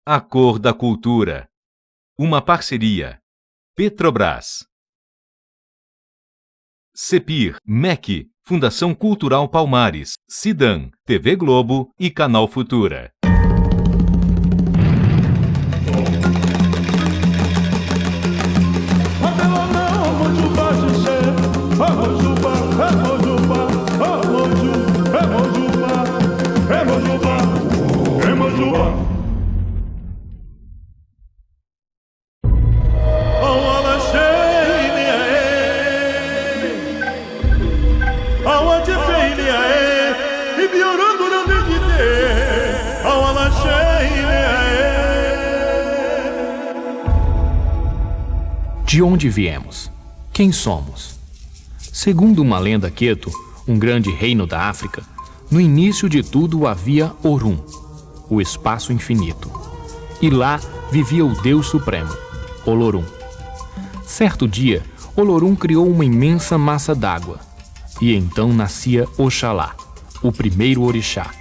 A cor da cultura. Uma parceria. Petrobras. CEPIR, MEC, Fundação Cultural Palmares, Cidan, TV Globo e Canal Futura. De onde viemos? Quem somos? Segundo uma lenda queto, um grande reino da África, no início de tudo havia Orum, o espaço infinito. E lá vivia o Deus Supremo, Olorum. Certo dia, Olorum criou uma imensa massa d'água. E então nascia Oxalá, o primeiro orixá,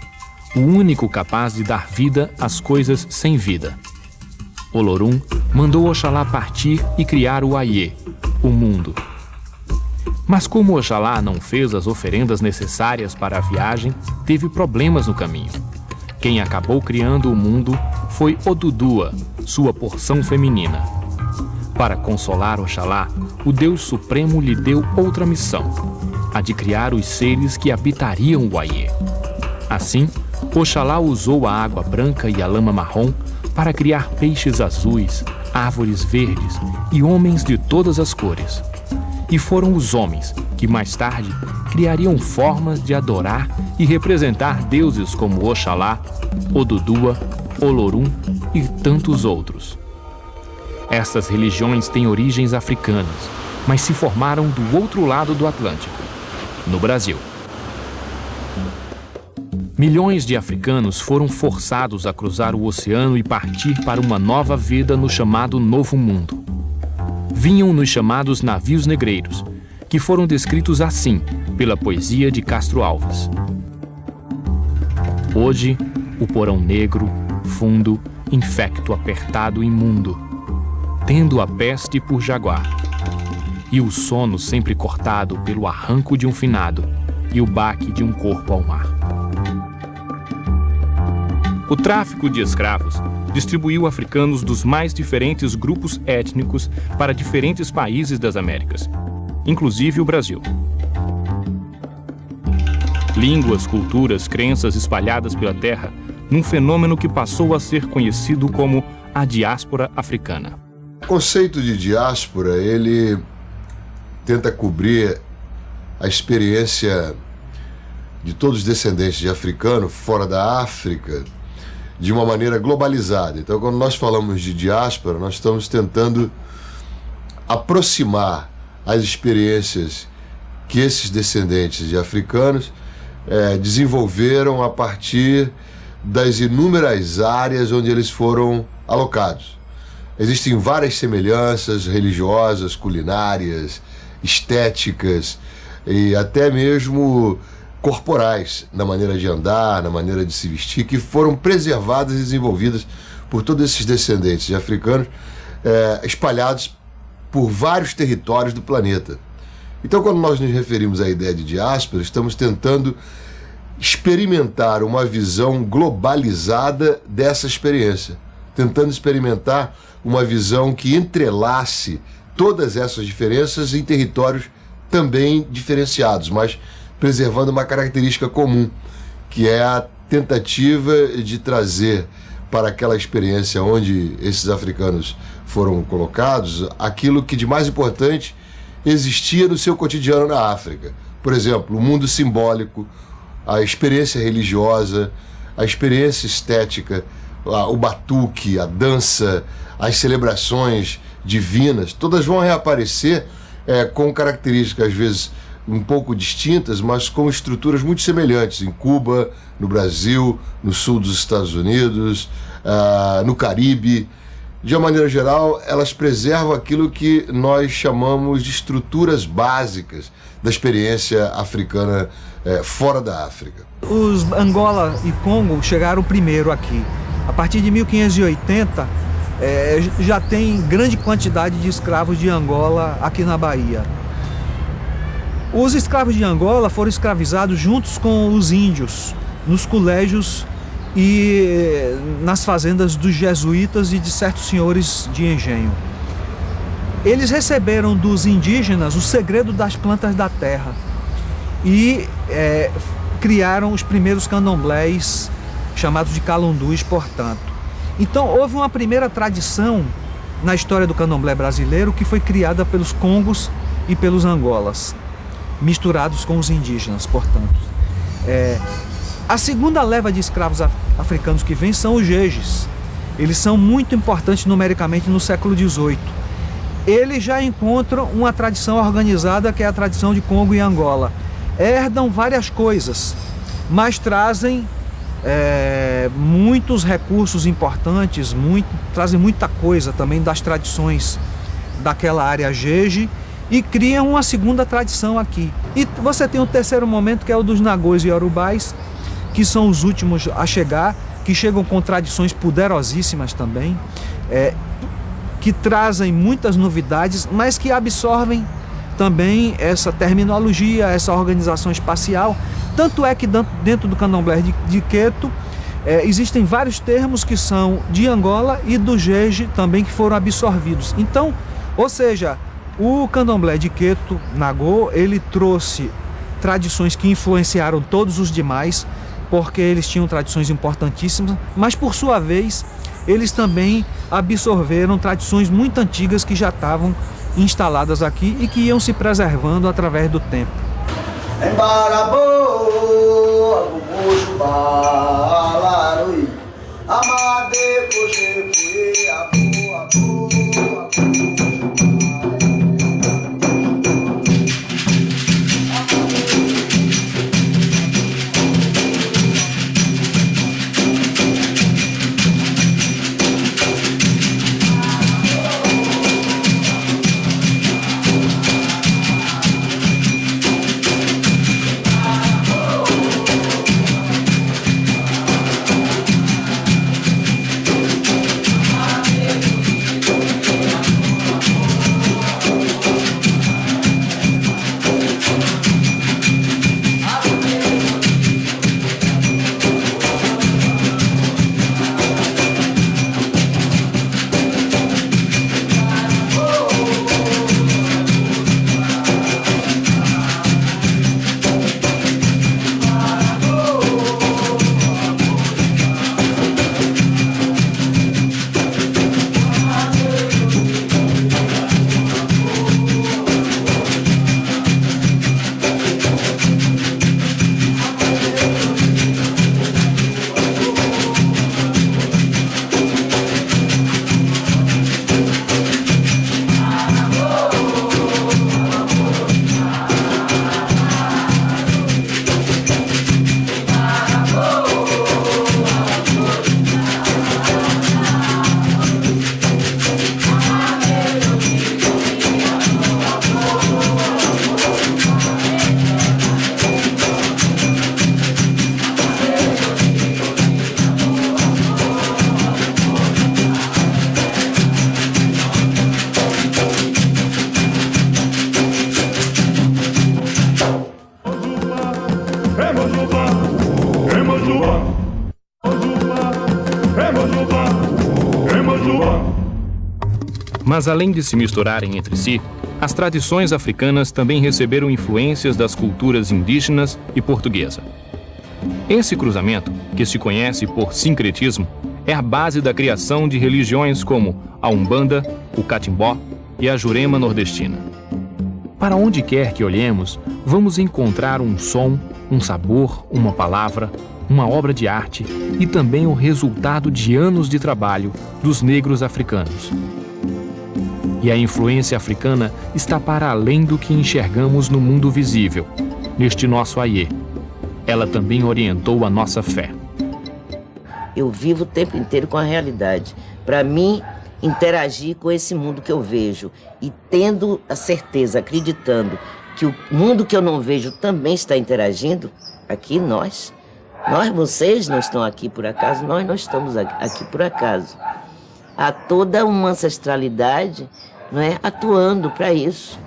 o único capaz de dar vida às coisas sem vida. Olorum mandou Oxalá partir e criar o Aie, o mundo. Mas como Oxalá não fez as oferendas necessárias para a viagem, teve problemas no caminho. Quem acabou criando o mundo foi Odudua, sua porção feminina. Para consolar Oxalá, o Deus Supremo lhe deu outra missão, a de criar os seres que habitariam o Aie. Assim, Oxalá usou a água branca e a lama marrom para criar peixes azuis, árvores verdes e homens de todas as cores. E foram os homens que, mais tarde, criariam formas de adorar e representar deuses como Oxalá, Odudua, Olorum e tantos outros. Estas religiões têm origens africanas, mas se formaram do outro lado do Atlântico, no Brasil. Milhões de africanos foram forçados a cruzar o oceano e partir para uma nova vida no chamado Novo Mundo. Vinham nos chamados navios negreiros, que foram descritos assim pela poesia de Castro Alves. Hoje, o porão negro, fundo, infecto, apertado, imundo, tendo a peste por jaguar, e o sono sempre cortado pelo arranco de um finado e o baque de um corpo ao mar. O tráfico de escravos distribuiu africanos dos mais diferentes grupos étnicos para diferentes países das Américas, inclusive o Brasil. Línguas, culturas, crenças espalhadas pela terra num fenômeno que passou a ser conhecido como a diáspora africana. O conceito de diáspora, ele tenta cobrir a experiência de todos os descendentes de africano fora da África de uma maneira globalizada. Então, quando nós falamos de diáspora, nós estamos tentando aproximar as experiências que esses descendentes de africanos desenvolveram a partir das inúmeras áreas onde eles foram alocados. Existem várias semelhanças religiosas, culinárias, estéticas e até mesmo corporais, na maneira de andar, na maneira de se vestir, que foram preservadas e desenvolvidas por todos esses descendentes de africanos espalhados por vários territórios do planeta. Então, quando nós nos referimos à ideia de diáspora, estamos tentando experimentar uma visão globalizada dessa experiência, tentando experimentar uma visão que entrelace todas essas diferenças em territórios também diferenciados, mas preservando uma característica comum, que é a tentativa de trazer para aquela experiência onde esses africanos foram colocados aquilo que de mais importante existia no seu cotidiano na África. Por exemplo, o mundo simbólico, a experiência religiosa, a experiência estética, o batuque, a dança, as celebrações divinas, todas vão reaparecer com características às vezes um pouco distintas, mas com estruturas muito semelhantes em Cuba, no Brasil, no sul dos Estados Unidos, no Caribe. De uma maneira geral, elas preservam aquilo que nós chamamos de estruturas básicas da experiência africana fora da África. Os Angola e Congo chegaram primeiro aqui. A partir de 1580, já tem grande quantidade de escravos de Angola aqui na Bahia. Os escravos de Angola foram escravizados juntos com os índios, nos colégios e nas fazendas dos jesuítas e de certos senhores de engenho. Eles receberam dos indígenas o segredo das plantas da terra e criaram os primeiros candomblés, chamados de calundus, portanto. Então houve uma primeira tradição na história do candomblé brasileiro que foi criada pelos congos e pelos angolas, misturados com os indígenas, portanto. A segunda leva de escravos africanos que vem são os jejes. Eles são muito importantes numericamente no século XVIII. Eles já encontram uma tradição organizada que é a tradição de Congo e Angola. Herdam várias coisas, mas trazem muitos recursos importantes, trazem muita coisa também das tradições daquela área jeje e criam uma segunda tradição aqui. E você tem o terceiro momento, que é o dos nagôs e iorubás, que são os últimos a chegar, que chegam com tradições poderosíssimas também, que trazem muitas novidades, mas que absorvem também essa terminologia, essa organização espacial. Tanto é que dentro do candomblé de Queto existem vários termos que são de Angola e do jeje também, que foram absorvidos. Então, ou seja, o candomblé de Queto, Nagô, ele trouxe tradições que influenciaram todos os demais, porque eles tinham tradições importantíssimas, mas por sua vez, eles também absorveram tradições muito antigas que já estavam instaladas aqui e que iam se preservando através do tempo. Mas além de se misturarem entre si, as tradições africanas também receberam influências das culturas indígenas e portuguesa. Esse cruzamento, que se conhece por sincretismo, é a base da criação de religiões como a Umbanda, o Catimbó e a Jurema nordestina. Para onde quer que olhemos, vamos encontrar um som, um sabor, uma palavra, uma obra de arte e também o resultado de anos de trabalho dos negros africanos. E a influência africana está para além do que enxergamos no mundo visível, neste nosso Aie. Ela também orientou a nossa fé. Eu vivo o tempo inteiro com a realidade. Para mim, interagir com esse mundo que eu vejo e tendo a certeza, acreditando que o mundo que eu não vejo também está interagindo, aqui nós, Vocês não estão aqui por acaso, nós não estamos aqui por acaso. Há toda uma ancestralidade, não é, atuando para isso.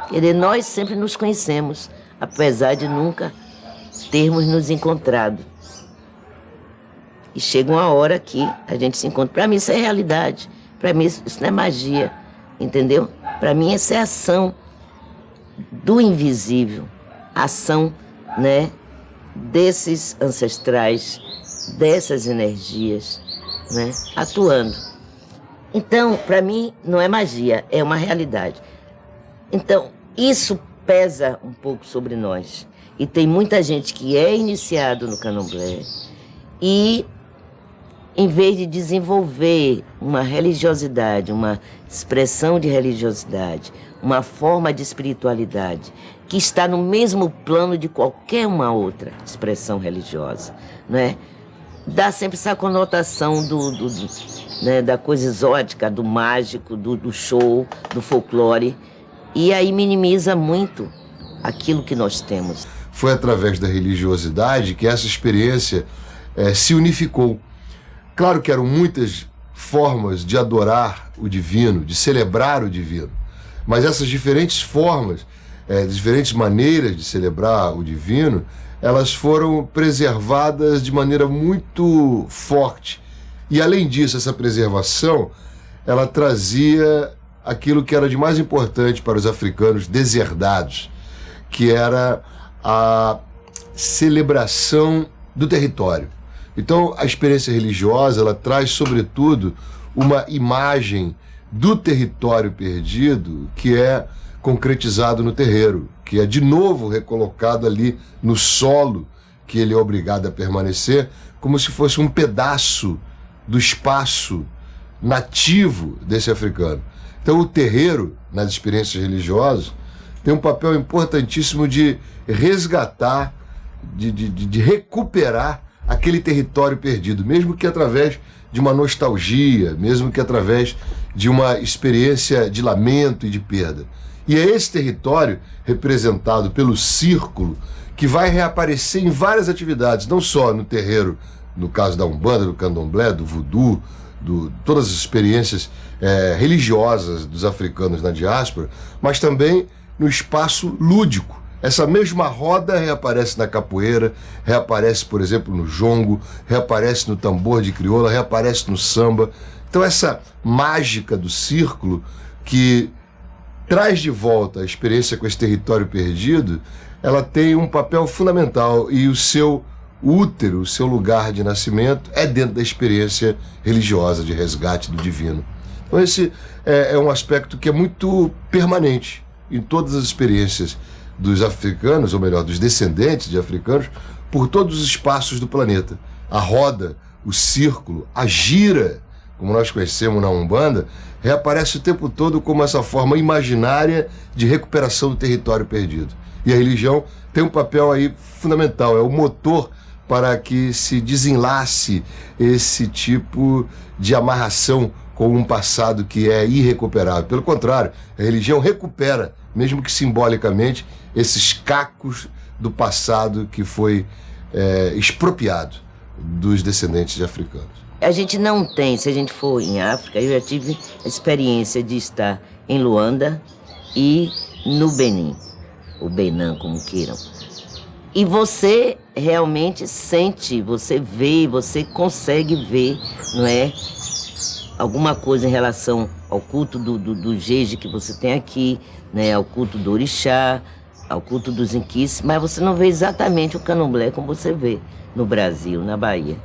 Quer dizer, nós sempre nos conhecemos, apesar de nunca termos nos encontrado. E chega uma hora que a gente se encontra. Para mim isso é realidade, para mim isso não é magia, entendeu? Para mim essa é a ação do invisível, a ação, né, desses ancestrais, dessas energias, né, atuando. Então, para mim, não é magia, é uma realidade. Então, isso pesa um pouco sobre nós. E tem muita gente que é iniciado no candomblé e, em vez de desenvolver uma religiosidade, uma expressão de religiosidade, uma forma de espiritualidade, que está no mesmo plano de qualquer uma outra expressão religiosa, né? Dá sempre essa conotação né, da coisa exótica, do mágico, do show, do folclore, e aí minimiza muito aquilo que nós temos. Foi através da religiosidade que essa experiência se unificou. Claro que eram muitas formas de adorar o divino, de celebrar o divino, mas essas diferentes formas, diferentes maneiras de celebrar o divino, elas foram preservadas de maneira muito forte. E além disso, essa preservação, ela trazia aquilo que era de mais importante para os africanos deserdados, que era a celebração do território. Então, a experiência religiosa, ela traz, sobretudo, uma imagem do território perdido que é concretizado no terreiro, que é de novo recolocado ali no solo que ele é obrigado a permanecer, como se fosse um pedaço do espaço nativo desse africano. Então, o terreiro, nas experiências religiosas, tem um papel importantíssimo de resgatar, de recuperar aquele território perdido, mesmo que através de uma nostalgia, mesmo que através de uma experiência de lamento e de perda. E é esse território, representado pelo círculo, que vai reaparecer em várias atividades, não só no terreiro, no caso da Umbanda, do Candomblé, do Voodoo, todas as experiências religiosas dos africanos na diáspora, mas também no espaço lúdico. Essa mesma roda reaparece na capoeira, reaparece, por exemplo, no jongo, reaparece no tambor de crioula, reaparece no samba. Então essa mágica do círculo que traz de volta a experiência com esse território perdido, ela tem um papel fundamental e o seu útero, o seu lugar de nascimento é dentro da experiência religiosa de resgate do divino. Então esse é um aspecto que é muito permanente em todas as experiências dos africanos, ou melhor, dos descendentes de africanos, por todos os espaços do planeta. A roda, o círculo, a gira, como nós conhecemos na Umbanda, reaparece o tempo todo como essa forma imaginária de recuperação do território perdido. E a religião tem um papel aí fundamental, é o motor para que se desenlace esse tipo de amarração com um passado que é irrecuperável. Pelo contrário, a religião recupera, mesmo que simbolicamente, esses cacos do passado que foi expropriado dos descendentes de africanos. A gente não tem, se a gente for em África, eu já tive a experiência de estar em Luanda e no Benin, ou Benin, como queiram. E você realmente sente, você vê, você consegue ver, não é? Alguma coisa em relação ao culto do jeje que você tem aqui, né? Ao culto do orixá, ao culto dos inquices, mas você não vê exatamente o candomblé como você vê no Brasil, na Bahia.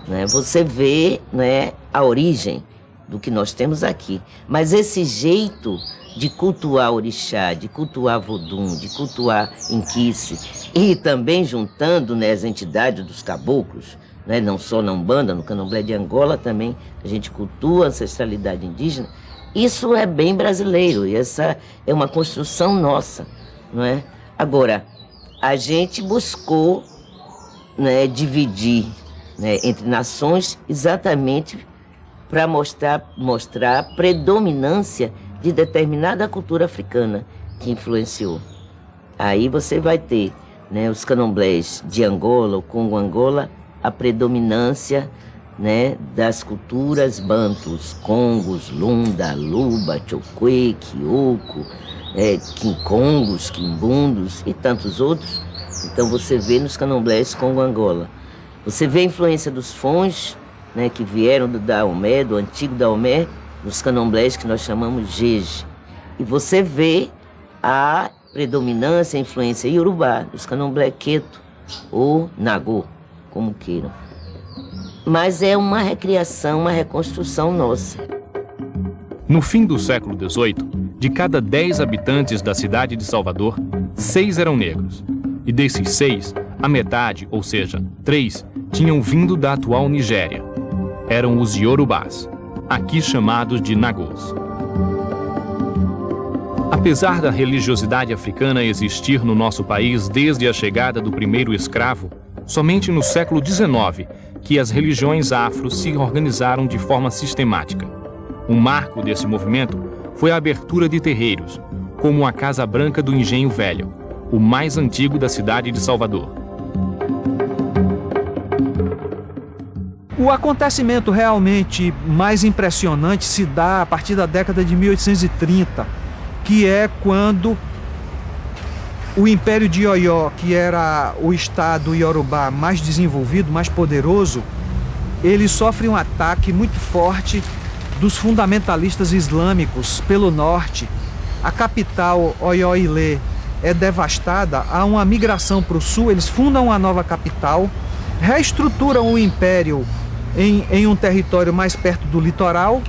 Né? Você vê, né, a origem do que nós temos aqui. Mas esse jeito de cultuar orixá, de cultuar vodum, de cultuar inquice, e também juntando, né, as entidades dos caboclos, né, não só na Umbanda, no Candomblé de Angola também, a gente cultua a ancestralidade indígena, isso é bem brasileiro, e essa é uma construção nossa, não é? Agora, a gente buscou, né, dividir, né, entre nações exatamente para mostrar a predominância de determinada cultura africana que influenciou. Aí você vai ter né, os candomblés de Angola, o Congo-Angola, a predominância, né, das culturas bantus, congos, lunda, luba, chokwe, quioko, quincongos, quimbundos e tantos outros. Então você vê nos candomblés Congo-Angola. Você vê a influência dos fonges, né, que vieram do Daomé, do antigo Daomé, nos candomblés que nós chamamos jeje. E você vê a predominância, a influência iorubá, dos candomblé queto ou nagô, como queiram. Mas é uma recriação, uma reconstrução nossa. No fim do século XVIII, de cada 10 habitantes da cidade de Salvador, 6 eram negros. E desses 6, a metade, ou seja, 3, tinham vindo da atual Nigéria. Eram os iorubás, aqui chamados de nagôs. Apesar da religiosidade africana existir no nosso país desde a chegada do primeiro escravo, somente no século XIX que as religiões afro se organizaram de forma sistemática. Um marco desse movimento foi a abertura de terreiros, como a Casa Branca do Engenho Velho, o mais antigo da cidade de Salvador. O acontecimento realmente mais impressionante se dá a partir da década de 1830, que é quando o Império de Oió, que era o estado iorubá mais desenvolvido, mais poderoso, ele sofre um ataque muito forte dos fundamentalistas islâmicos pelo norte. A capital, Oió-Ilê, é devastada, há uma migração para o sul, eles fundam uma nova capital, reestruturam o império em um território mais perto do litoral.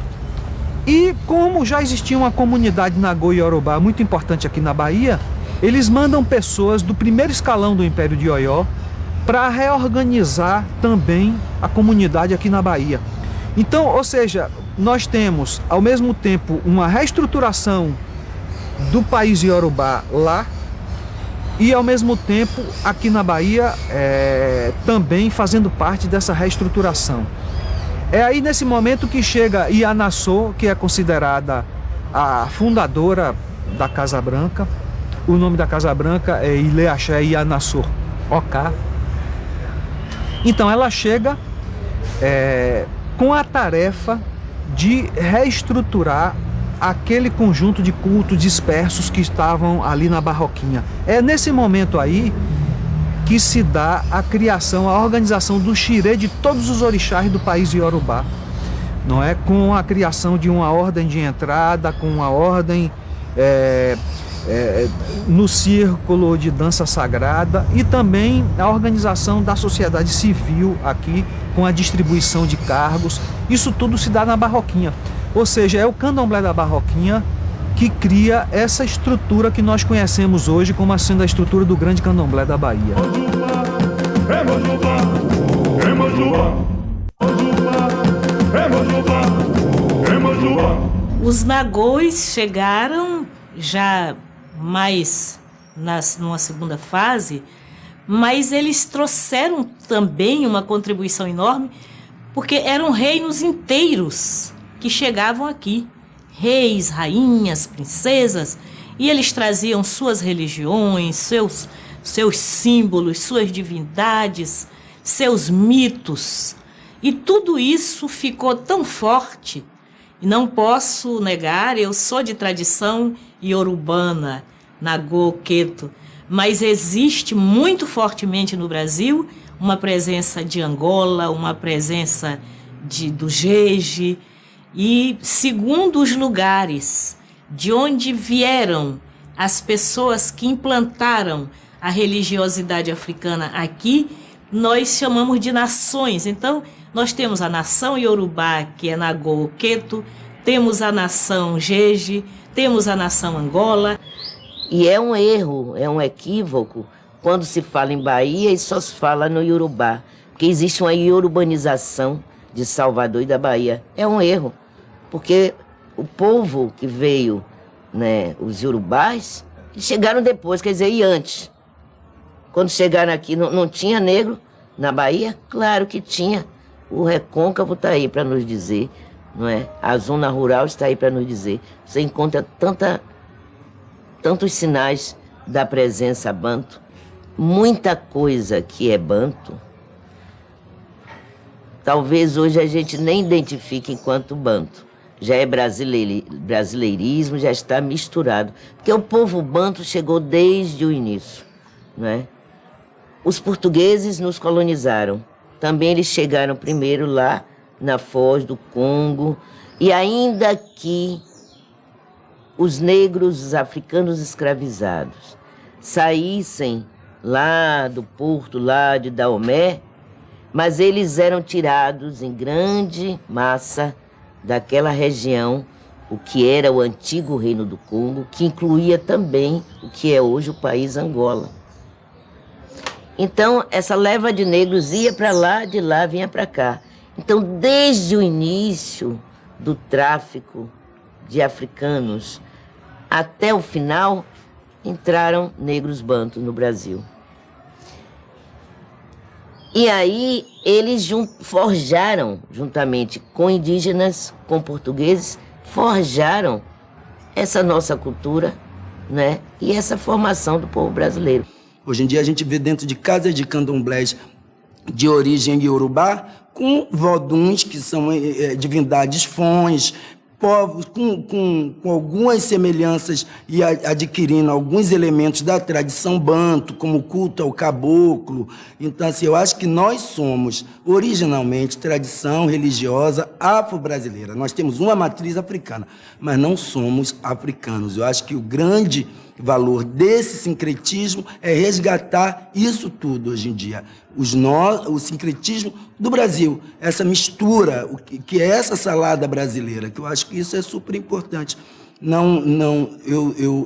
E como já existia uma comunidade nagô e iorubá muito importante aqui na Bahia, eles mandam pessoas do primeiro escalão do Império de Oió para reorganizar também a comunidade aqui na Bahia. Então, ou seja, nós temos ao mesmo tempo uma reestruturação do país iorubá lá e ao mesmo tempo aqui na Bahia também fazendo parte dessa reestruturação. É aí nesse momento que chega Ianassô, que é considerada a fundadora da Casa Branca. O nome da Casa Branca é Ilê Axé Ianassô Oká. Então ela chega com a tarefa de reestruturar aquele conjunto de cultos dispersos que estavam ali na Barroquinha. É nesse momento aí que se dá a criação, a organização do xirê de todos os orixás do país iorubá, não é? Com a criação de uma ordem de entrada, com uma ordem no círculo de dança sagrada e também a organização da sociedade civil aqui, com a distribuição de cargos. Isso tudo se dá na Barroquinha, ou seja, é o candomblé da Barroquinha que cria essa estrutura que nós conhecemos hoje como sendo a estrutura do grande candomblé da Bahia. Os nagôs chegaram já mais numa segunda fase, mas eles trouxeram também uma contribuição enorme, porque eram reinos inteiros que chegavam aqui. Reis, rainhas, princesas, e eles traziam suas religiões, seus símbolos, suas divindades, seus mitos. E tudo isso ficou tão forte, e não posso negar, eu sou de tradição iorubana, nagô, queto, mas existe muito fortemente no Brasil uma presença de Angola, uma presença do jeje. E segundo os lugares de onde vieram as pessoas que implantaram a religiosidade africana aqui, nós chamamos de nações. Então, nós temos a nação iorubá, que é nagô, queto, temos a nação jeje, temos a nação Angola. E é um erro, é um equívoco quando se fala em Bahia e só se fala no iorubá, porque existe uma iorubanização de Salvador e da Bahia. É um erro. Porque o povo que veio, né, os iorubás, chegaram depois, quer dizer, e antes. Quando chegaram aqui, não tinha negro na Bahia? Claro que tinha. O recôncavo está aí para nos dizer, não é? A zona rural está aí para nos dizer. Você encontra tantos sinais da presença banto muita coisa que é banto, talvez hoje a gente nem identifique enquanto banto. Já é brasileirismo, já está misturado. Porque o povo banto chegou desde o início, não é? Os portugueses nos colonizaram. Também eles chegaram primeiro lá na Foz do Congo. E ainda que os negros, os africanos escravizados, saíssem lá do porto, lá de Daomé, mas eles eram tirados em grande massa daquela região, o que era o antigo Reino do Congo, que incluía também o que é hoje o país Angola. Então, essa leva de negros ia para lá, de lá vinha para cá. Então, desde o início do tráfico de africanos até o final, entraram negros bantos no Brasil. E aí eles forjaram, juntamente com indígenas, com portugueses, forjaram essa nossa cultura, né? E essa formação do povo brasileiro. Hoje em dia a gente vê dentro de casas de candomblés de origem iorubá, com voduns, que são divindades fões, povos com algumas semelhanças e adquirindo alguns elementos da tradição banto, como o culto ao caboclo. Então, assim, eu acho que nós somos, originalmente, tradição religiosa afro-brasileira. Nós temos uma matriz africana, mas não somos africanos. Eu acho que o grande valor desse sincretismo é resgatar isso tudo hoje em dia. O sincretismo do Brasil, essa mistura, que é essa salada brasileira, que eu acho que isso é super importante.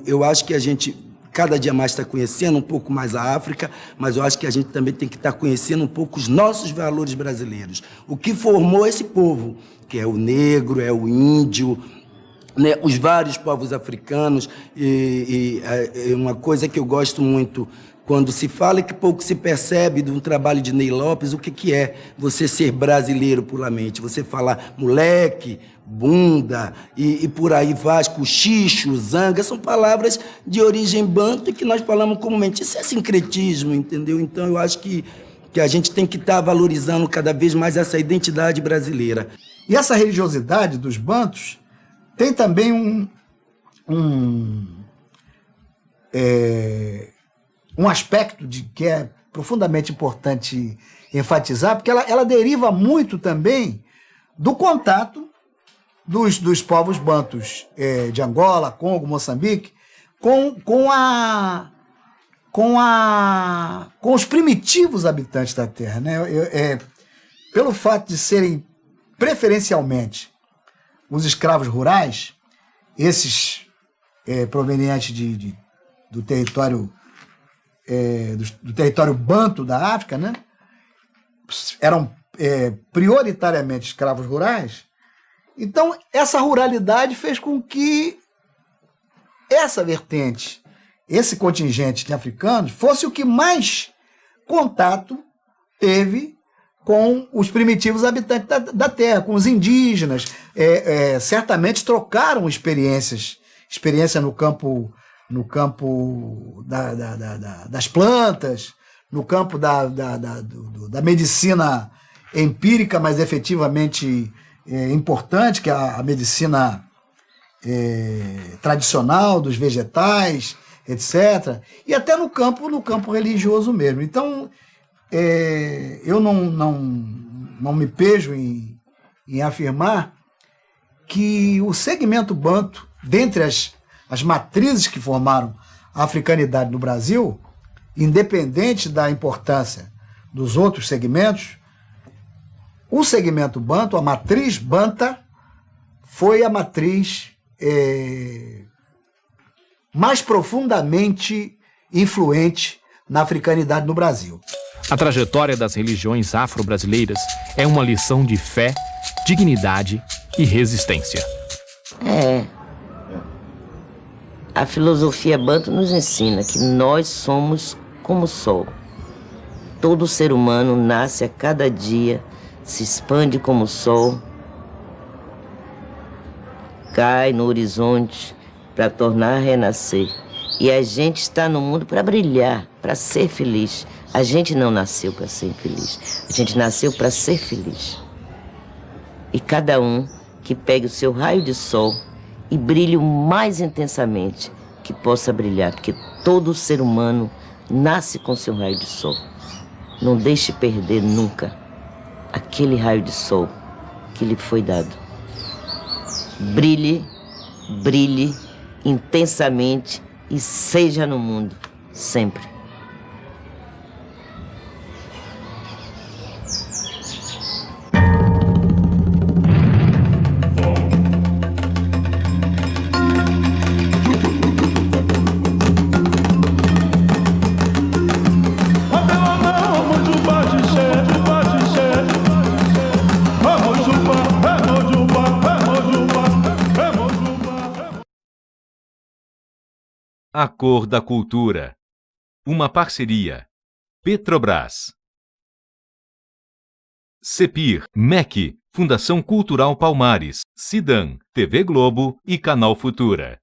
Eu acho que a gente cada dia mais está conhecendo um pouco mais a África, mas eu acho que a gente também tem que estar conhecendo um pouco os nossos valores brasileiros. O que formou esse povo, que é o negro, é o índio, né, os vários povos africanos, e uma coisa que eu gosto muito, quando se fala que pouco se percebe de um trabalho de Ney Lopes, o que é você ser brasileiro puramente, você falar moleque, bunda, e por aí vai, cochicho, zanga, são palavras de origem banto que nós falamos comumente. Isso é sincretismo, entendeu? Então eu acho que a gente tem que estar valorizando cada vez mais essa identidade brasileira. E essa religiosidade dos bantos tem também um aspecto que é profundamente importante enfatizar, porque ela deriva muito também do contato dos povos bantus de Angola, Congo, Moçambique, com os primitivos habitantes da terra, né? Pelo fato de serem preferencialmente os escravos rurais, esses provenientes do território banto da África, né? Eram prioritariamente escravos rurais. Então, essa ruralidade fez com que essa vertente, esse contingente de africanos, fosse o que mais contato teve com os primitivos habitantes da terra, com os indígenas. Certamente trocaram experiência no campo das plantas, no campo da medicina empírica, mas efetivamente importante, que é a medicina tradicional dos vegetais, etc. E até no campo religioso mesmo. Então, eu não me pejo em afirmar que o segmento banto, dentre as matrizes que formaram a africanidade no Brasil, independente da importância dos outros segmentos, o segmento banto, a matriz banta, foi a matriz mais profundamente influente na africanidade no Brasil. A trajetória das religiões afro-brasileiras é uma lição de fé, dignidade e resistência. A filosofia banto nos ensina que nós somos como o sol. Todo ser humano nasce a cada dia, se expande como o sol, cai no horizonte para tornar a renascer. E a gente está no mundo para brilhar, para ser feliz. A gente não nasceu para ser infeliz. A gente nasceu para ser feliz. E cada um que pegue o seu raio de sol e brilhe o mais intensamente que possa brilhar, porque todo ser humano nasce com seu raio de sol. Não deixe perder nunca aquele raio de sol que lhe foi dado. Brilhe, brilhe intensamente e seja no mundo, sempre. A Cor da Cultura. Uma parceria. Petrobras. CEPIR, MEC, Fundação Cultural Palmares, Cidan, TV Globo e Canal Futura.